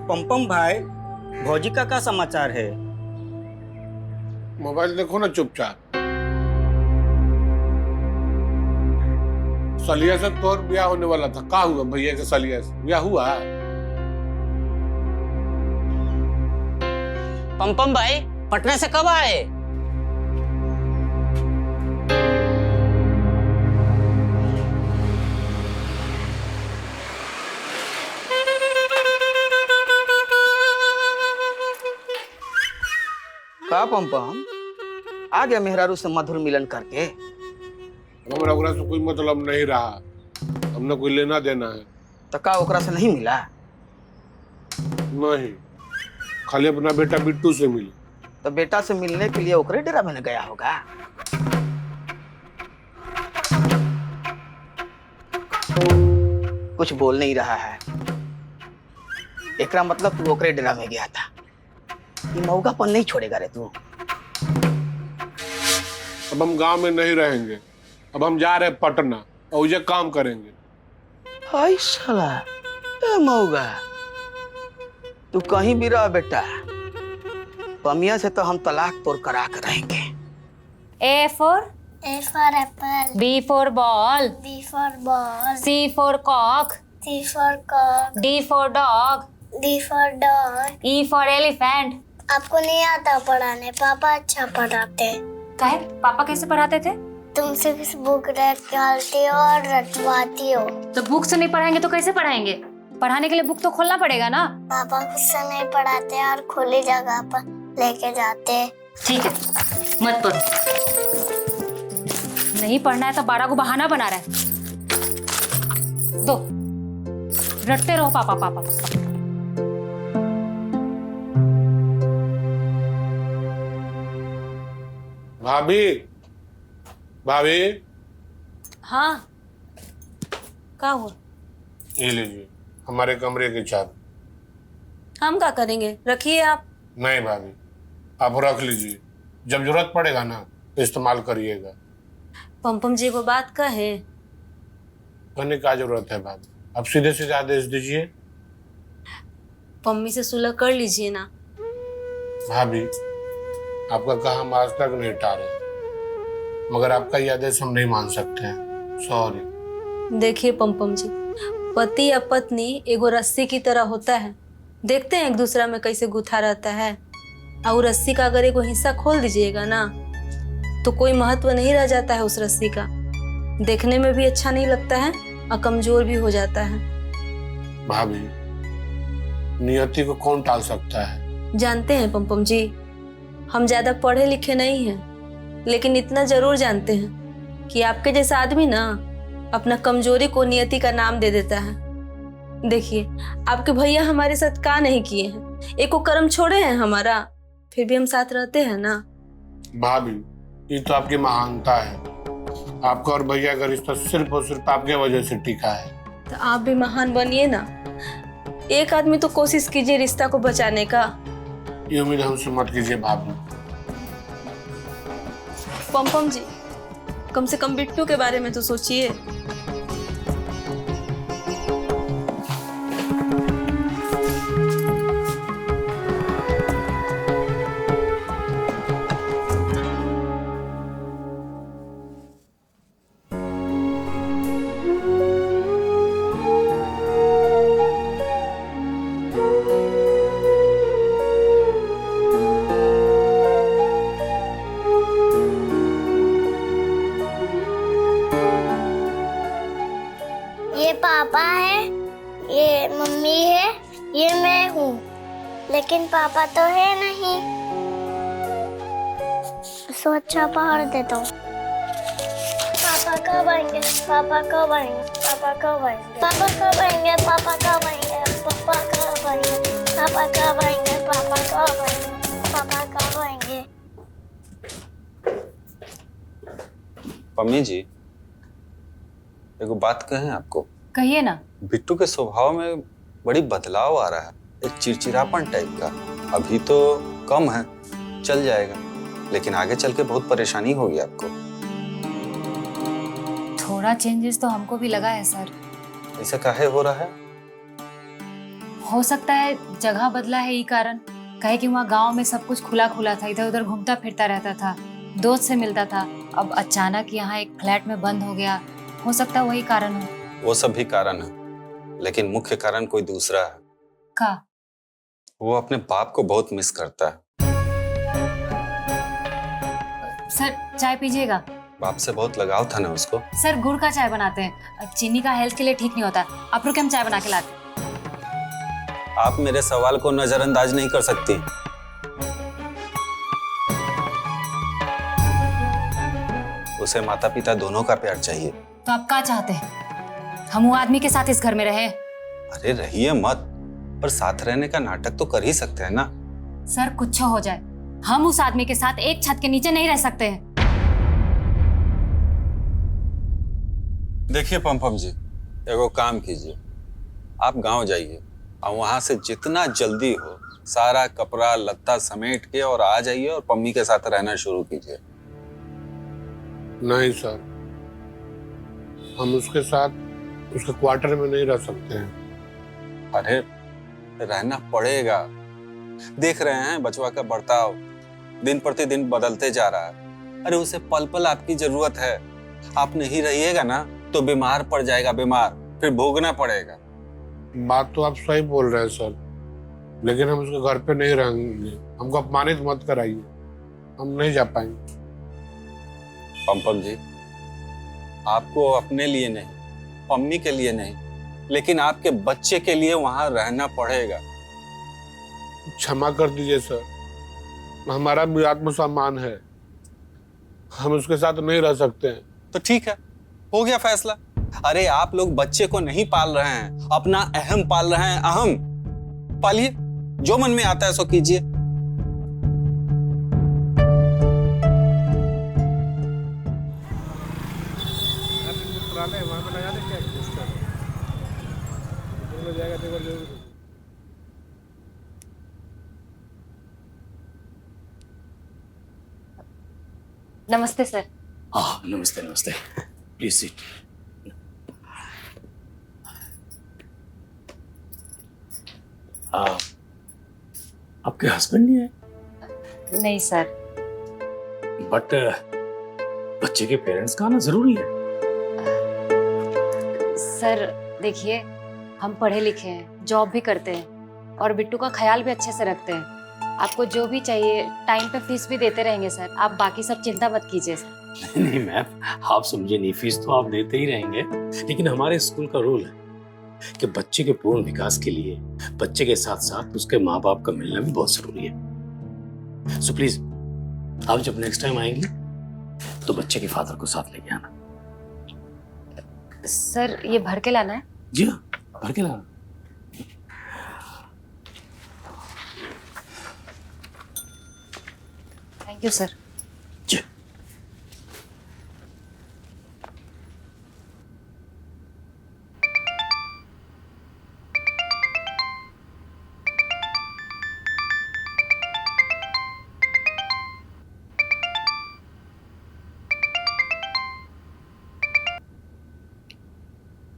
पमपम भाई, भौजी का क्या समाचार है? मोबाइल देखो ना चुपचाप। सलिया से तोर ब्याह होने वाला था, का हुआ भैया के सलिया से ब्याह हुआ? पमपम भाई पटना से कब आए? का पमपम आ गया मेहरारू से मधुर मिलन करके। हमरा ओकरा से कोई मतलब नहीं रहा, हमने कोई लेना देना है। तो का ओकरा से नहीं मिला? नहीं, खाली अपना बेटा बिट्टू से मिली। तो बेटा से मिलने के लिए ओकरे डेरा में न गया होगा। कुछ बोल नहीं रहा है। एकरा मतलब तू ओकरे डेरा में गया था। ये मौगापन नहीं छोड़ेगा रे तू। अब हम गांव में नहीं रहेंगे, अब हम जा रहे हैं पटना और ये काम करेंगे। हाय साला, ए मौगा, तू कहीं भी रह बेटा, पमिया से तो हम तलाक तोड़ करा कर रहेंगे। A for A for apple. B for ball, B for ball. C for cock, C for cock. D for dog, D for dog. E for elephant. आपको नहीं आता पढ़ाने, पापा अच्छा पढ़ाते। काहे? पापा कैसे पढ़ाते थे? तुम सिर्फ बुक निकालती हो और रटवाती हो। तो बुक से नहीं पढ़ाएंगे तो कैसे पढ़ाएंगे? पढ़ाने के लिए बुक तो खोलना पड़ेगा ना। पापा खुद से नहीं पढ़ाते और खुली जगह पर लेके जाते। ठीक है, मत पढ़ो। नहीं पढ़ना है तो 12 को बहाना बना रहा है। दो, रटते रहो पापा पापा पापा। भाभी, भाभी, हाँ, क्या हुआ? ये लीजिए हमारे कमरे की चाबी। हम क्या करेंगे? रखिए आप। नहीं भाभी, आप रख लीजिए, जब जरूरत पड़ेगा ना तो इस्तेमाल करिएगा। पमपम जी को बात कहे। कहने का जरूरत है भाभी, आप सीधे सीधे आदेश दीजिए। पम्मी से सुलह कर लीजिए ना। भाभी, आपका कहा हम आज तक नहीं टारे, मगर आपका ये आदेश हम नहीं मान सकते हैं, सॉरी। देखिए पमपम जी, पति या पत्नी एगो रस्सी की तरह होता है। देखते हैं एक दूसरा में कैसे गुथा रहता है। और रस्सी का अगर एगो हिस्सा खोल दीजिएगा ना तो कोई महत्व नहीं रह जाता है उस रस्सी का। देखने में भी अच्छा नहीं लगता है और कमजोर भी हो जाता है। भाभी, नियति को कौन टाल सकता है? जानते हैं पमपम जी, हम ज्यादा पढ़े लिखे नहीं हैं, लेकिन इतना जरूर जानते हैं कि आपके जैसा आदमी ना अपना कमजोरी को नियति का नाम दे देता है। देखिए, आपके भैया हमारे साथ का नहीं किए हैं, एको कर्म छोड़े हैं हमारा, फिर भी हम साथ रहते हैं ना। भाभी, ये तो आपकी महानता है। आपका और भैया का रिश्ता सिर्फ और सिर्फ आपके वजह से टिका है। तो आप भी महान बनिए ना। एक आदमी तो कोशिश कीजिए रिश्ता को बचाने का। ये उम्मीद हमसे मत कीजिए भाभी। पमपम जी, कम से कम बिट्टू के बारे में तो सोचिए। ये पापा है, ये मम्मी है, ये मैं हूँ, लेकिन पापा तो है नहीं। सो अच्छा पहाड़ देता हूँ। पापा कब आएंगे? पापा कब आएंगे? पापा कब आएंगे? पापा कब आएंगे? पापा कब आएंगे? पापा कब आएंगे? पापा कब आएंगे? पापा कब आएंगे? पापा कब आएंगे? पम्मी जी, एगो बात कहें आपको। कहिए ना। बिट्टू के स्वभाव में बड़ी बदलाव आ रहा है, एक चिड़चिड़ापन टाइप का। अभी तो कम है, चल जाएगा, लेकिन आगे चल के बहुत परेशानी होगी आपको। थोड़ा चेंजेस तो हमको भी लगा है सर। ऐसा काहे हो रहा है? हो सकता है जगह बदला है ये कारण। कहे कि वहाँ गांव में सब कुछ खुला खुला था, इधर उधर घूमता फिरता रहता था, दोस्त से मिलता था। अब अचानक यहाँ एक फ्लैट में बंद हो गया, हो सकता है वही कारण हो। वो सब भी कारण है, लेकिन मुख्य कारण कोई दूसरा है। का? वो अपने बाप को बहुत मिस करता है। सर चाय पीजिएगा। बाप से बहुत लगाव था ना उसको। सर गुड़ का चाय बनाते हैं, चीनी का हेल्थ के लिए ठीक नहीं होता। आप रुके, हम चाय बना के लाते। आप मेरे सवाल को नजरअंदाज नहीं कर सकती। उसे माता पिता दोनों का प्यार चाहिए। तो आप क्या चाहते हैं? हम वो आदमी के साथ इस घर में रहे? अरे रहिए मत, पर साथ रहने का नाटक तो कर ही सकते हैं ना। सर कुछ हो जाए, हम उस आदमी के साथ एक छत के नीचे नहीं रह सकते हैं। देखिए पम्पम जी, एगो काम कीजिए, आप गांव जाइए और वहां से जितना जल्दी हो सारा कपड़ा लत्ता समेट के और आ जाइए और पम्मी के साथ रहना शुरू कीजिए। नहीं सर, हम उसके साथ उसके क्वार्टर में नहीं रह सकते हैं। अरे रहना पड़ेगा। देख रहे हैं बचवा का बर्ताव दिन प्रतिदिन बदलते जा रहा है। अरे उसे पल पल आपकी जरूरत है। आप नहीं रहिएगा ना तो बीमार पड़ जाएगा, बीमार फिर भोगना पड़ेगा। बात तो आप सही बोल रहे हैं सर, लेकिन हम उसके घर पे नहीं रहेंगे। हमको अपमानित मत कराइए, हम नहीं जा पाएंगे। पम्पम जी, आपको अपने लिए नहीं, पम्मी के लिए नहीं, लेकिन आपके बच्चे के लिए वहां रहना पड़ेगा। क्षमा कर दीजिए सर, हमारा भी आत्मसम्मान है, हम उसके साथ नहीं रह सकते हैं। तो ठीक है, हो गया फैसला। अरे आप लोग बच्चे को नहीं पाल रहे हैं, अपना अहम पाल रहे हैं। अहम पालिए, जो मन में आता है सो कीजिए। नमस्ते सर। हाँ नमस्ते नमस्ते, प्लीज सीट। आपके हस्बैंड नहीं है? नहीं सर। बट बच्चे के पेरेंट्स का आना जरूरी है। सर देखिए, हम पढ़े लिखे हैं, जॉब भी करते हैं और बिट्टू का ख्याल भी अच्छे से रखते हैं। आपको जो भी चाहिए टाइम पे फीस भी देते रहेंगे सर, आप बाकी सब चिंता मत कीजिए सर। नहीं मैम, आप समझे नहीं, फीस तो आप देते ही रहेंगे, लेकिन हमारे स्कूल का रूल है कि बच्चे के पूर्ण विकास के लिए बच्चे के साथ साथ उसके माँ बाप का मिलना भी बहुत जरूरी है। सो प्लीज आप जब नेक्स्ट टाइम आएंगे तो बच्चे के फादर को साथ लेके आना। सर ये भर के लाना है? जी हाँ, भर के लाना। Thank you sir. जी।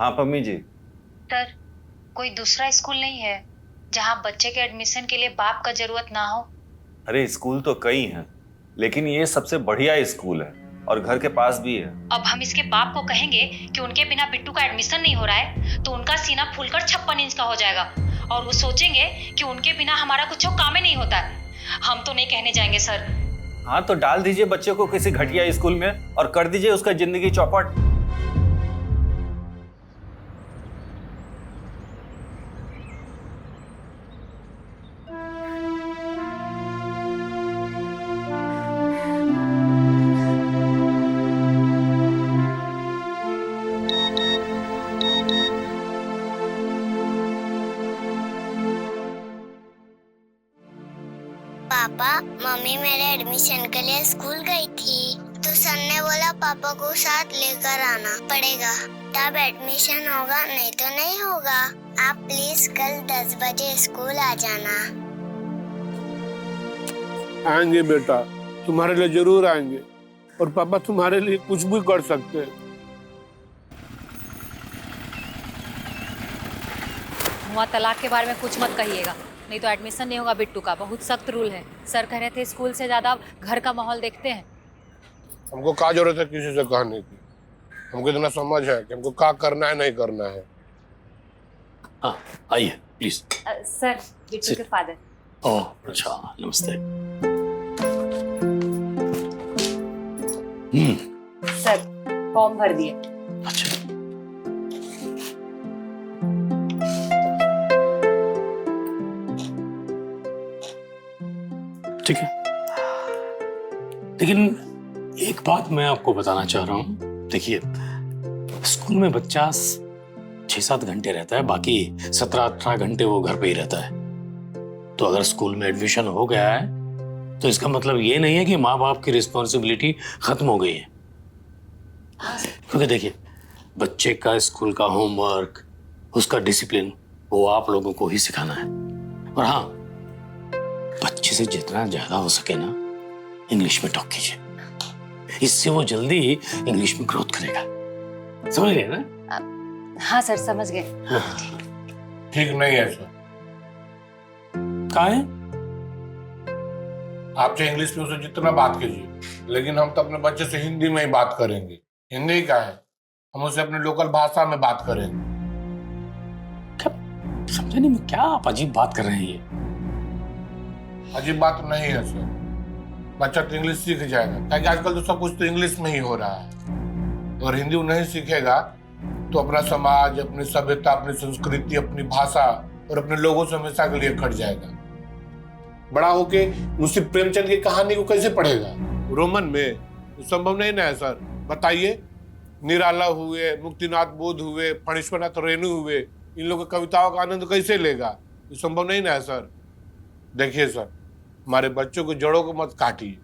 हाँ पम्मी जी। सर कोई दूसरा स्कूल नहीं है जहाँ बच्चे के एडमिशन के लिए बाप का जरूरत ना हो? अरे स्कूल तो कई हैं, लेकिन ये सबसे बढ़िया स्कूल है और घर के पास भी है। अब हम इसके बाप को कहेंगे कि उनके बिना बिट्टू का एडमिशन नहीं हो रहा है तो उनका सीना फूलकर 56 इंच का हो जाएगा और वो सोचेंगे कि उनके बिना हमारा कुछ काम ही नहीं होता है। हम तो नहीं कहने जाएंगे सर। हाँ तो डाल दीजिए बच्चे को किसी घटिया स्कूल में और कर दीजिए उसका जिंदगी चौपट। पापा, मम्मी मेरे एडमिशन के लिए स्कूल गई थी तो सर ने बोला पापा को साथ लेकर आना पड़ेगा, तब एडमिशन होगा, नहीं तो नहीं होगा। आप प्लीज कल 10 बजे स्कूल आ जाना। आएंगे बेटा, तुम्हारे लिए जरूर आएंगे और पापा तुम्हारे लिए कुछ भी कर सकते हैं। वहाँ तलाक के बारे में कुछ मत कहिएगा, नहीं तो एडमिशन नहीं होगा बिट्टू का। बहुत सख्त रूल है। सर कह रहे थे स्कूल से ज्यादा घर का माहौल देखते हैं। हमको क्या जरूरत है किसी से कहने की? हमको इतना समझ है कि हमको क्या करना है नहीं करना है। हाँ आइए प्लीज। सर बिट्टू के फादर। ओह अच्छा, नमस्ते। सर फॉर्म भर दिए। अच्छा ठीक है, लेकिन एक बात मैं आपको बताना चाह रहा हूं। देखिए, स्कूल में बच्चा 6-7 घंटे रहता है, बाकी 17-18 घंटे वो घर पे ही रहता है। तो अगर स्कूल में एडमिशन हो गया है तो इसका मतलब ये नहीं है कि माँ बाप की रिस्पॉन्सिबिलिटी खत्म हो गई है। क्योंकि देखिए, बच्चे का स्कूल का होमवर्क, उसका डिसिप्लिन, वो आप लोगों को ही सिखाना है। और हाँ, बच्चे से जितना ज्यादा हो सके ना इंग्लिश में टॉक कीजिए, इससे वो जल्दी इंग्लिश में ग्रोथ करेगा। समझ गए ना? हाँ सर समझ गए। ठीक नहीं है सर। कहाँ है? आप चाहे इंग्लिश में उसे जितना बात कीजिए, लेकिन हम तो अपने बच्चे से हिंदी में ही बात करेंगे। हिंदी का है, हम उसे अपने लोकल भाषा में बात करेंगे। समझे नहीं मैं, क्या आप अजीब बात कर रहे हैं? ये अजीब बात नहीं है सर। बच्चा तो इंग्लिश सीख जाएगा, क्योंकि आजकल तो सब कुछ तो इंग्लिश में ही हो रहा है। और हिंदी वो नहीं सीखेगा तो अपना समाज, अपनी सभ्यता, अपनी संस्कृति, अपनी भाषा और अपने लोगों से हमेशा के लिए कट जाएगा। बड़ा होके मुंशी प्रेमचंद की कहानी को कैसे पढ़ेगा? रोमन में तो संभव नहीं ना है सर। बताइए, निराला हुए, मुक्तिनाथ बोध हुए, फणीश्वरनाथ रेणु हुए, इन लोगों की कविताओं का आनंद कैसे लेगा? ये संभव नहीं ना है सर। देखिए सर, हमारे बच्चों को जड़ों को मत काटिए।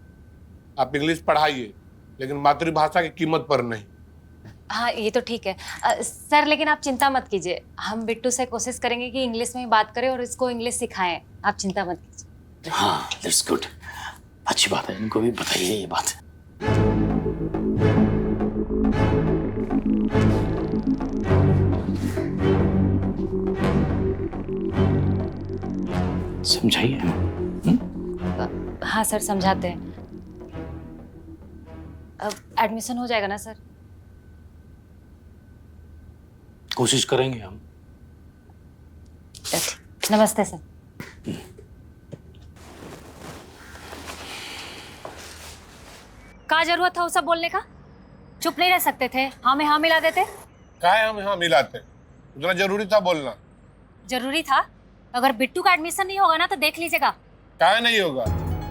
आप इंग्लिश पढ़ाइए, लेकिन मातृभाषा की कीमत पर नहीं। हाँ ये तो ठीक है सर, लेकिन आप चिंता मत कीजिए। हम बिट्टू से कोशिश करेंगे कि इंग्लिश में ही बात करें और इसको इंग्लिश सिखाएं। आप चिंता मत कीजिए। हाँ दैट्स गुड, अच्छी बात है। इनको भी बताइए ये बात। समझाइए। हाँ सर समझाते हैं। अब एडमिशन हो जाएगा ना सर? कोशिश करेंगे हम। नमस्ते सर। क्या जरूरत था वो सब बोलने का? चुप नहीं रह सकते थे? हाँ में हाँ मिला देते। क्या है हम यहाँ मिलाते? उतना जरूरी था बोलना? जरूरी था। अगर बिट्टू का एडमिशन नहीं होगा ना तो देख लीजिएगा। क्या नहीं होगा?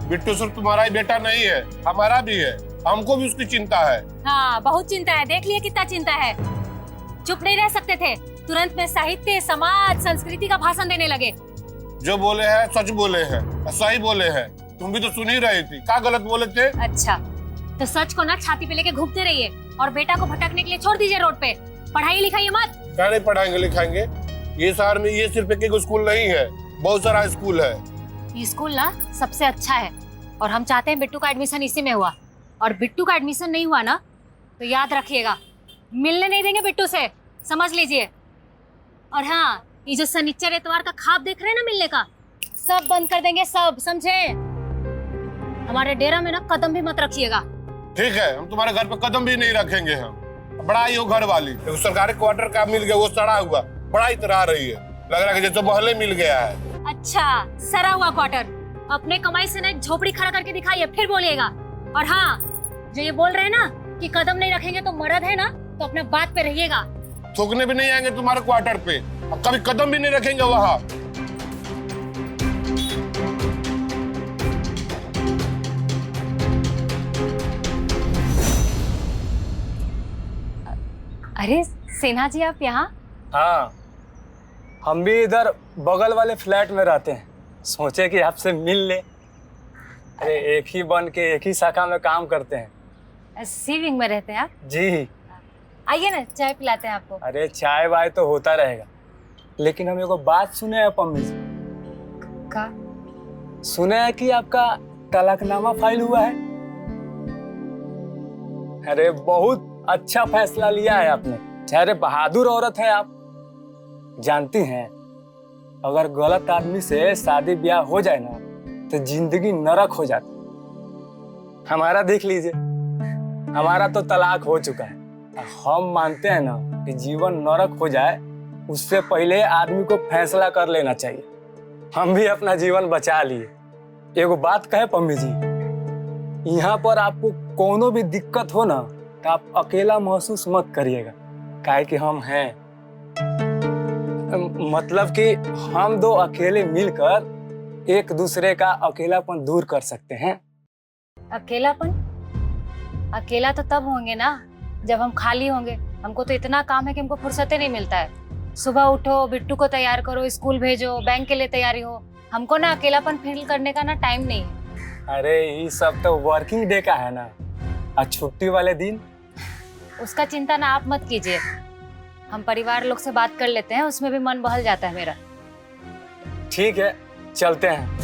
बिट्टू सिर्फ तुम्हारा ही बेटा नहीं है, हमारा भी है। हमको भी उसकी चिंता है। हाँ बहुत चिंता है, देख लिए कितना चिंता है। चुप नहीं रह सकते थे, तुरंत में साहित्य, समाज, संस्कृति का भाषण देने लगे। जो बोले हैं सच बोले हैं, सही बोले हैं। तुम भी तो सुन ही रही थी, क्या गलत बोले थे? अच्छा तो सच को ना छाती पे लेके घूमते रहिए और बेटा को भटकने के लिए छोड़ दीजिए रोड पे। पढ़ाई लिखाई मत। क्या नहीं पढ़ाएंगे लिखाएंगे? ये शहर में ये सिर्फ एक स्कूल नहीं है, बहुत सारा स्कूल है। ये स्कूल ना सबसे अच्छा है और हम चाहते हैं बिट्टू का एडमिशन इसी में हुआ। और बिट्टू का एडमिशन नहीं हुआ ना तो याद रखिएगा, मिलने नहीं देंगे बिट्टू से, समझ लीजिए। और हाँ, ये जो शनिचर इतवार का खाब देख रहे हैं ना मिलने का, सब बंद कर देंगे, सब समझे? हमारे डेरा में ना कदम भी मत रखिएगा। ठीक है, हम तुम्हारे घर पे कदम भी नहीं रखेंगे। हम बड़ा ही हो घर वाली, सरकारी क्वार्टर का मिल गया, वो सड़ा हुआ बड़ा इतरा रही है, लग रहा है जैसे मोहल्ले मिल गया है। अच्छा सड़ा हुआ क्वार्टर, अपने कमाई से ना एक झोपड़ी खड़ा करके दिखाइए, फिर बोलिएगा। और हाँ, जो ये बोल रहे हैं ना कि कदम नहीं रखेंगे तो मर्द है ना, तो अपने बात पे रहिएगा। थूकने भी नहीं आएंगे तुम्हारे क्वार्टर पे, अब कभी कदम भी नहीं रखेंगे वहाँ। अरे सिन्हा जी आप यहाँ? हाँ, हम भी इधर बगल वाले फ्लैट में रहते हैं, सोचे कि आपसे मिल ले। अरे एक ही बन के एक ही शाखा में काम करते हैं। सी विंग में रहते हैं आप? जी। आइए ना, चाय पिलाते हैं आपको। अरे चाय वाय तो होता रहेगा, लेकिन हम एगो बात सुने हैं पम्मी से। का? सुने हैं कि आपका तलाकनामा फाइल हुआ है। अरे बहुत अच्छा फैसला लिया है आपने। अरे बहादुर औरत है आप। जानती हैं, अगर गलत आदमी से शादी ब्याह हो जाए ना तो जिंदगी नरक हो जाती। हमारा देख लीजिए, हमारा तो तलाक हो चुका है। हम मानते हैं ना कि जीवन नरक हो जाए उससे पहले आदमी को फैसला कर लेना चाहिए। हम भी अपना जीवन बचा लिए। एगो बात कहे पम्मी जी, यहाँ पर आपको कोनो भी दिक्कत हो ना तो आप अकेला महसूस मत करिएगा, काहे कि हम हैं। मतलब कि हम दो अकेले मिलकर एक दूसरे का अकेलापन दूर कर सकते हैं। अकेलापन? अकेला तो तब होंगे ना जब हम खाली होंगे। हमको तो इतना काम है कि हमको फुर्सत ही नहीं मिलता है। सुबह उठो, बिट्टू को तैयार करो, स्कूल भेजो, बैंक के लिए तैयारी हो। हमको ना अकेलापन फील करने का ना टाइम नहीं है। अरे ये सब तो वर्किंग डे का है ना, और छुट्टी वाले दिन उसका चिंता ना आप मत कीजिए। हम परिवार लोग से बात कर लेते हैं, उसमें भी मन बहल जाता है मेरा। ठीक है, चलते हैं।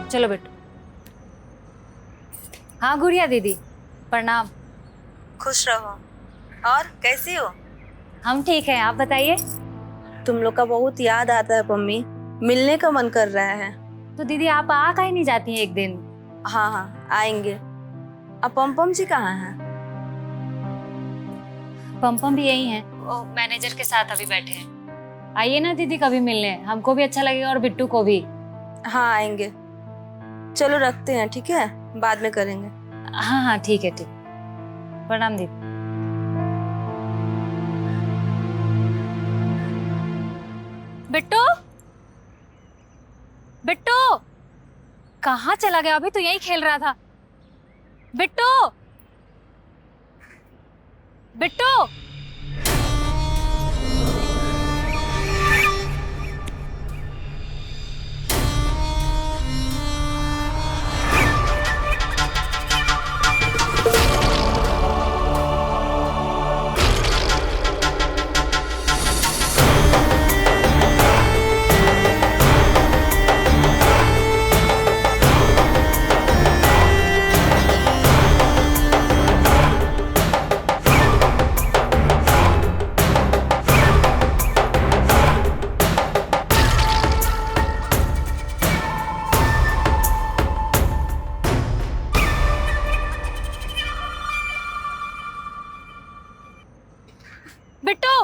चलो बेटू। हाँ गुड़िया दीदी, प्रणाम। खुश रहो। और कैसी हो? हम ठीक हैं, आप बताइए। तुम लोग का बहुत याद आता है पम्मी, मिलने का मन कर रहा है। तो दीदी आप आ काहे नहीं जाती हैं एक दिन? हाँ हाँ आएंगे। अब पम जी कहाँ हैं? पम भी यही हैं, वो मैनेजर के साथ अभी बैठे हैं। आइए ना दीदी कभी मिलने, हमको भी अच्छा लगेगा और बिट्टू को भी। हाँ आएंगे। चलो रखते हैं, ठीक है, बाद में करेंगे। हाँ हाँ ठीक है, ठीक। प्रणाम दीदी। बिट्टू, बिट्टू कहाँ चला गया? अभी तो यही खेल रहा था। बिट्टू, बिट्टू। बिट्टू।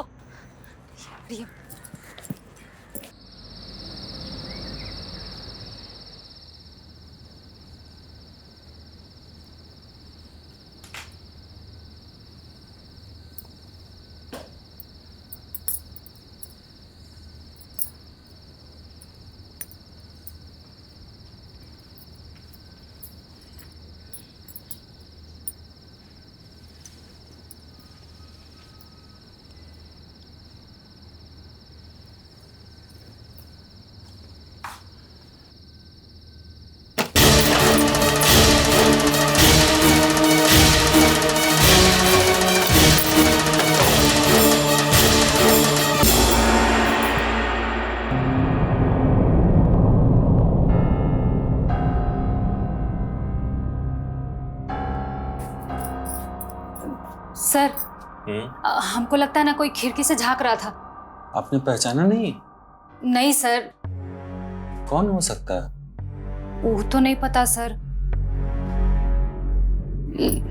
सर, हमको लगता है ना कोई खिड़की से झांक रहा था। आपने पहचाना नहीं? नहीं सर। कौन हो सकता है? वो तो नहीं पता सर,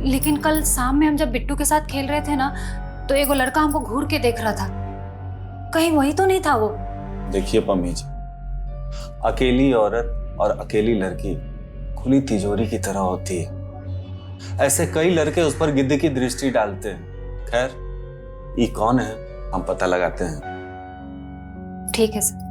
लेकिन कल शाम में हम जब बिट्टू के साथ खेल रहे थे ना तो एगो लड़का हमको घूर के देख रहा था। कहीं वही तो नहीं था वो? देखिए पम्मी जी, अकेली औरत और अकेली लड़की खुली तिजोरी की तरह होती है। ऐसे कई लड़के उस पर गिद्ध की दृष्टि डालते हैं। खैर, ये कौन है हम पता लगाते हैं। ठीक है सर।